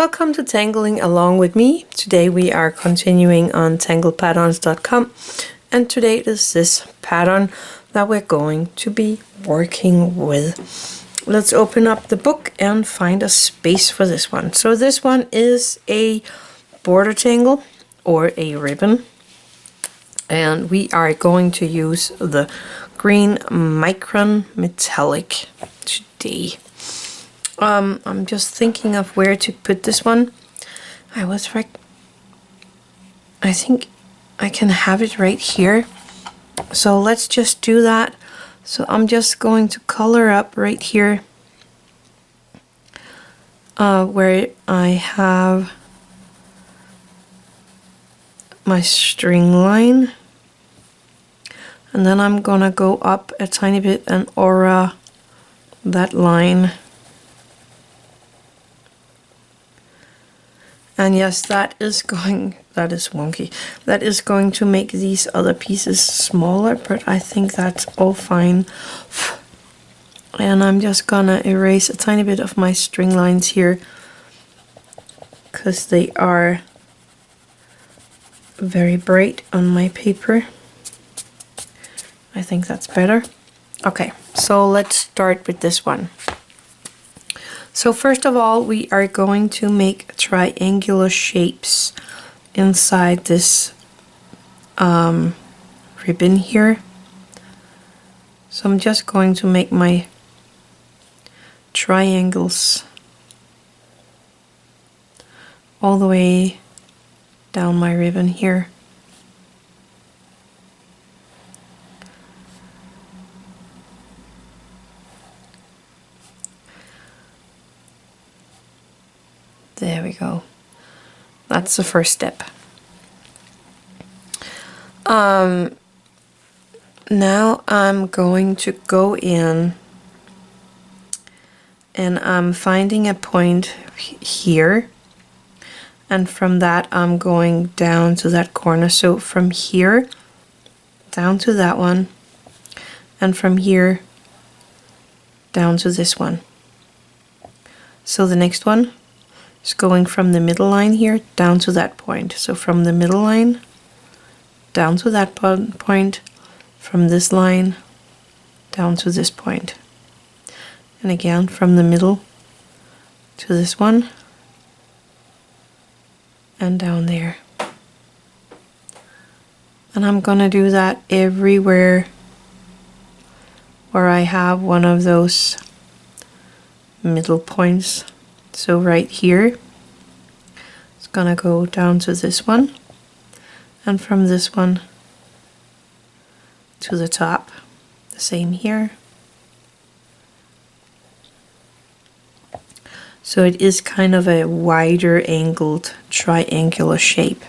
Welcome to Tangling Along with me. Today we are continuing on tanglepatterns.com, and today is this pattern that we're going to be working with. Let's open up the book and find a space for this one. So this one is a border tangle or a ribbon, and we are going to use the green Micron Metallic today. I'm just thinking of where to put this one. I think I can have it right here. So let's just do that. So I'm just going to color up right here where I have my string line. And then I'm gonna go up a tiny bit and aura that line. And yes, that is wonky. That is going to make these other pieces smaller, but I think that's all fine. And I'm just gonna erase a tiny bit of my string lines here because they are very bright on my paper. I think that's better. Okay, so let's start with this one. So first of all, we are going to make triangular shapes inside this ribbon here. So I'm just going to make my triangles all the way down my ribbon here. There we go. That's the first step. Now I'm going to go in and I'm finding a point here, and from that I'm going down to that corner. So from here down to that one, and from here down to this one. So the next one is going from the middle line here down to that point. So from the middle line down to that point, from this line down to this point. And again from the middle to this one and down there. And I'm gonna do that everywhere where I have one of those middle points. So right here, it's gonna go down to this one, and from this one to the top, the same here. So it is kind of a wider angled triangular shape.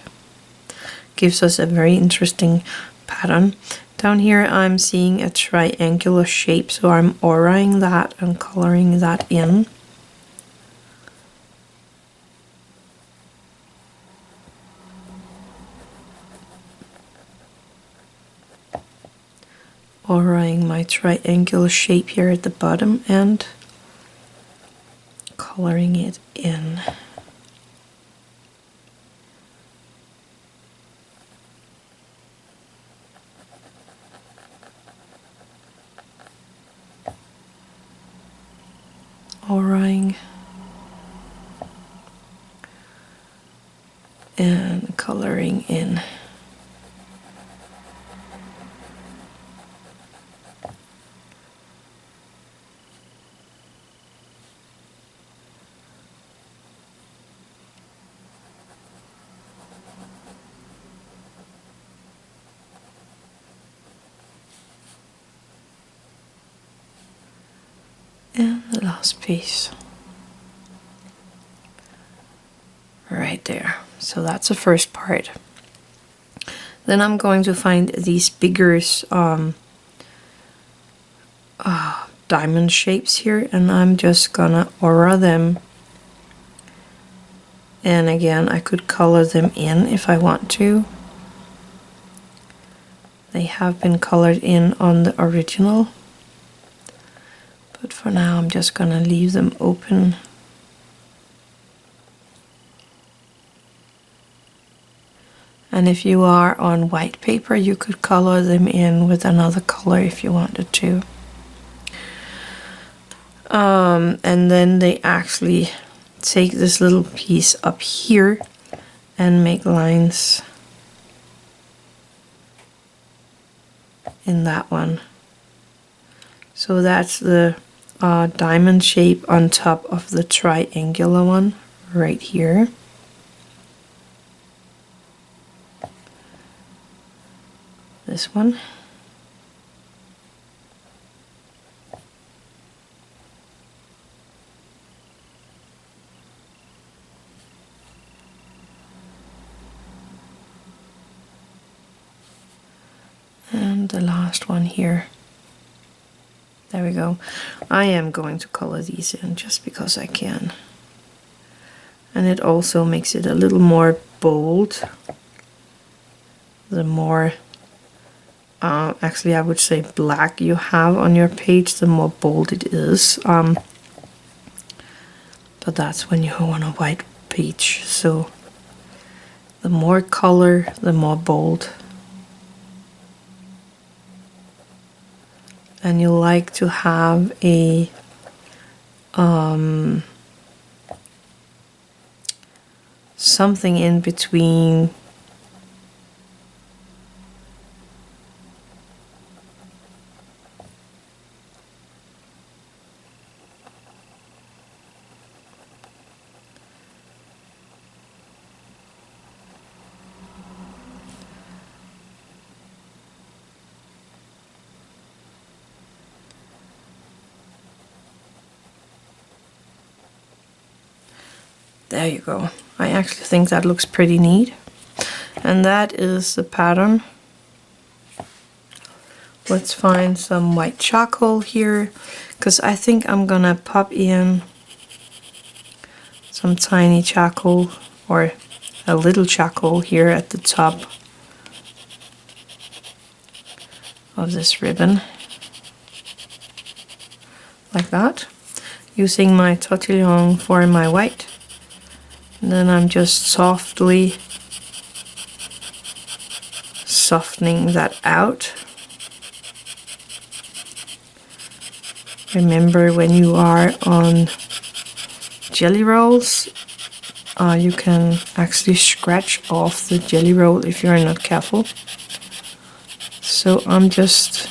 Gives us a very interesting pattern. Down here I'm seeing a triangular shape, so I'm auraing that and coloring that in. Auraing my triangular shape here at the bottom and coloring it in. Auraing and coloring in. And the last piece right there. So that's the first part. Then I'm going to find these bigger diamond shapes here, and I'm just gonna aura them. And again, I could color them in if I want to. They have been colored in on the original. But for now, I'm just gonna leave them open. And if you are on white paper, you could color them in with another color if you wanted to. And then they actually take this little piece up here and make lines in that one. So that's the diamond shape on top of the triangular one right here. This one. And the last one here. There we go. I am going to color these in just because I can. And it also makes it a little more bold. The more, actually I would say black you have on your page, the more bold it is. But that's when you're on a white page. So the more color, the more bold. And you like to have a something in between There you go. I actually think that looks pretty neat. And that is the pattern. Let's find some white charcoal here, because I think I'm gonna pop in some tiny charcoal, or a little charcoal here at the top of this ribbon. Like that. Using my Tortillion for my white. And then I'm just softly softening that out. Remember, when you are on jelly rolls, you can actually scratch off the jelly roll if you're not careful. So I'm just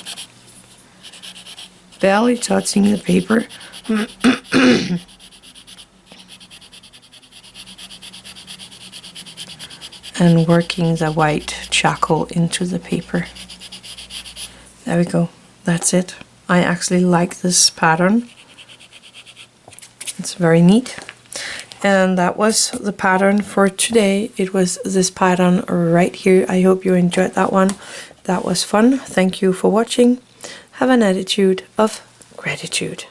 barely touching the paper. And working the white charcoal into the paper. There we go. That's it. I actually like this pattern. It's very neat. And that was the pattern for today. It was this pattern right here. I hope you enjoyed that one. That was fun. Thank you for watching. Have an attitude of gratitude.